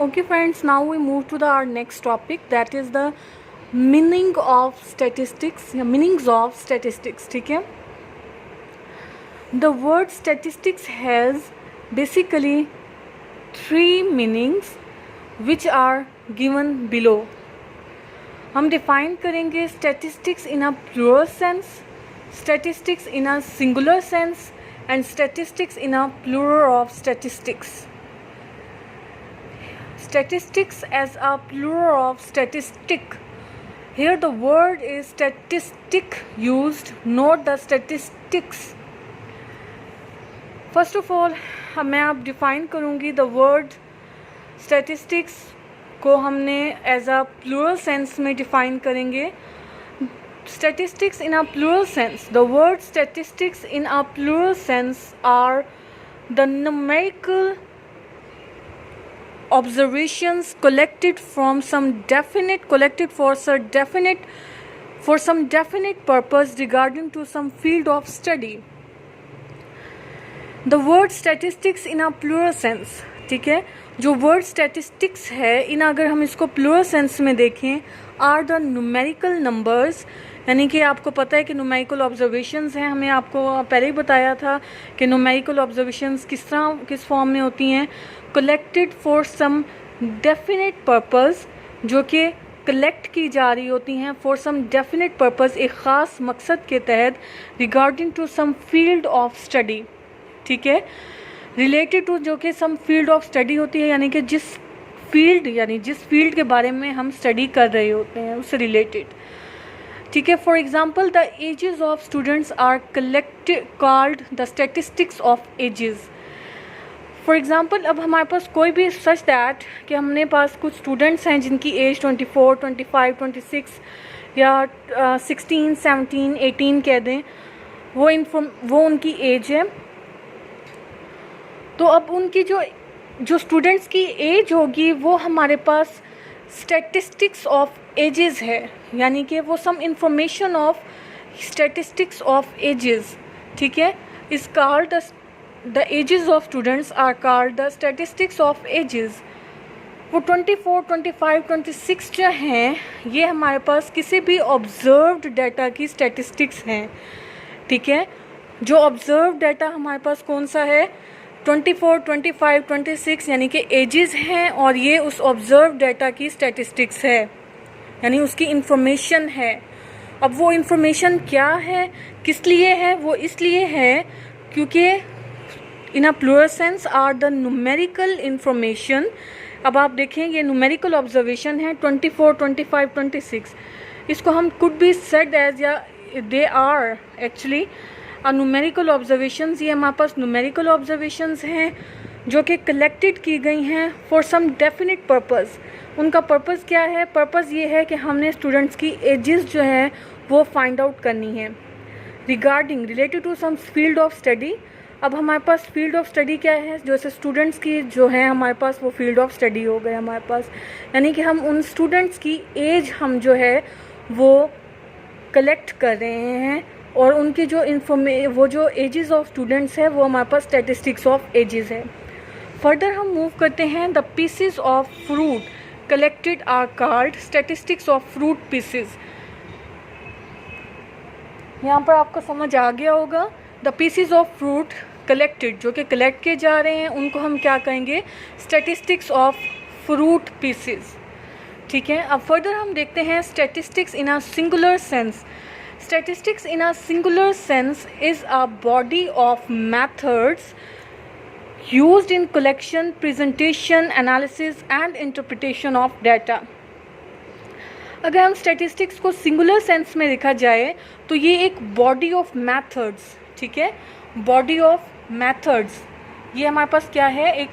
Okay friends, now we move to our next topic, that is the meaning of statistics या meanings of statistics. ठीक है, the word statistics has basically three meanings which are given below. हम define करेंगे statistics in a plural sense, statistics in a singular sense and statistics in a plural of statistics. Statistics as a plural of statistic. Here the word is statistic used, not the statistics. First of all, मैं अब define करूँगी the word statistics को हमने as a plural sense में define करेंगे. Statistics in a plural sense. The word statistics in a plural sense are the numerical observations collected for some definite purpose regarding to some field of study. The word statistics in a plural sense, ठीक है, जो word statistics है इन अगर हम इसको plural sense में देखें are the numerical numbers, यानी कि आपको पता है कि numerical observations हैं. हमें आपको पहले ही बताया था कि numerical observations किस फॉर्म में होती हैं. collected for some definite purpose, जो कि कलेक्ट की जा रही होती हैं for some definite purpose, एक ख़ास मकसद के तहत, regarding to some field of study. ठीक है, रिलेटेड टू जो कि सम फील्ड ऑफ स्टडी होती है, यानी कि जिस फील्ड के बारे में हम स्टडी कर रहे होते हैं उससे रिलेटेड. ठीक है, for example the ages of students are called the statistics of ages. For example अब हमारे पास कोई भी सच दैट कि हमने पास कुछ स्टूडेंट्स हैं जिनकी एज 24, 25, 26 या 16, 17, 18 कह दें, वो उनकी एज है. तो अब उनकी जो स्टूडेंट्स की एज होगी वो हमारे पास स्टैटिस्टिक्स ऑफ एजेस है, यानी कि वो some information of statistics of ages. ठीक है, is called the ages of students are called the statistics of ages. वो 24, 25, 26 जो हैं ये हमारे पास किसी भी ऑब्जर्व्ड डाटा की स्टैटिस्टिक्स हैं. ठीक है, जो ऑब्जर्व्ड डाटा हमारे पास कौन सा है, 24, 25, 26 यानी कि एजेस हैं और ये उस ऑब्जर्व डाटा की स्टैटिस्टिक्स है, यानी उसकी इंफॉर्मेशन है. अब वो इंफॉर्मेशन क्या है, किस लिए है, वो इसलिए है क्योंकि in a plural sense are the numerical information. अब आप देखें ये न्यूमेरिकल ऑब्जर्वेशन है 24, 25, 26. इसको हम कुड बी सेड एज या they are actually numerical observations. ये हमारे पास न्यूमेरिकल ऑब्जर्वेशंस हैं जो कि कलेक्टेड की गई हैं फॉर सम डेफिनेट पर्पस. उनका पर्पस क्या है, पर्पस ये है कि हमने स्टूडेंट्स की एजेस जो है वो फाइंड आउट करनी है related to some field of study. अब हमारे पास फील्ड ऑफ स्टडी क्या है, जैसे स्टूडेंट्स की जो है हमारे पास वो फील्ड ऑफ स्टडी हो गए हमारे पास, यानी कि हम उन स्टूडेंट्स की एज हम जो है वो कलेक्ट कर रहे हैं और उनकी वो जो एजेस ऑफ स्टूडेंट्स है वो हमारे पास स्टैटिस्टिक्स ऑफ एजेस है. फर्दर हम मूव करते हैं, the pieces of fruit collected are called statistics of fruit pieces. यहाँ पर आपको समझ आ गया होगा, the pieces of fruit collected जो कि कलेक्ट किए जा रहे हैं उनको हम क्या कहेंगे, स्टैटिस्टिक्स ऑफ फ्रूट पीसेस. ठीक है, अब फर्दर हम देखते हैं statistics in a singular sense. Statistics in a singular sense is a body of methods used in collection, presentation, analysis and interpretation of data. अगर हम statistics को singular sense में देखा जाए तो ये एक body of methods, ठीक है, body of methods, ये हमारे पास क्या है, एक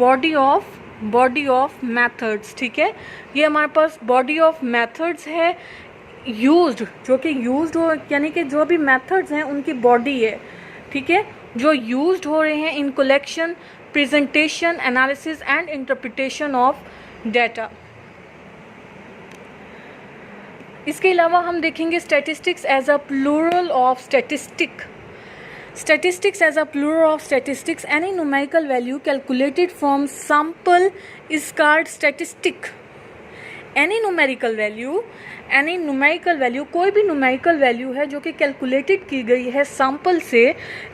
body of methods. ठीक है, ये हमारे पास body of methods है यूज्ड, जो कि यूज्ड हो, यानी कि जो भी मेथड्स हैं उनकी बॉडी है. ठीक है, जो यूज्ड हो रहे हैं in collection, presentation, analysis and interpretation of data. इसके अलावा हम देखेंगे statistics as a plural of statistic. Statistics as a plural of statistics, any numerical value calculated from sample is called statistic. Any numerical value कोई भी numerical value है जो कि calculated की गई है sample से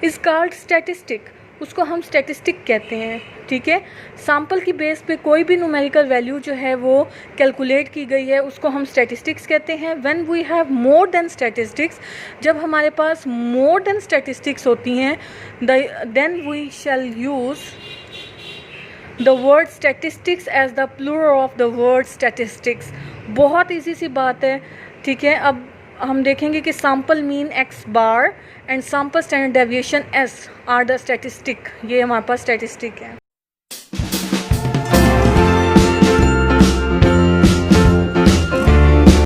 is called statistic. उसको हम स्टैटिस्टिक कहते हैं, ठीक है। सैम्पल की बेस पे कोई भी न्यूमेरिकल वैल्यू जो है वो कैलकुलेट की गई है उसको हम स्टैटिस्टिक्स कहते हैं। When we have more than statistics, जब हमारे पास मोर देन स्टैटिस्टिक्स होती हैं, then we shall use the word statistics as the plural of the word statistics. बहुत ईजी सी बात है, ठीक है। अब हम देखेंगे कि sample mean x bar and sample standard deviation s are the statistic. ये हमारे पास स्टैटिस्टिक है।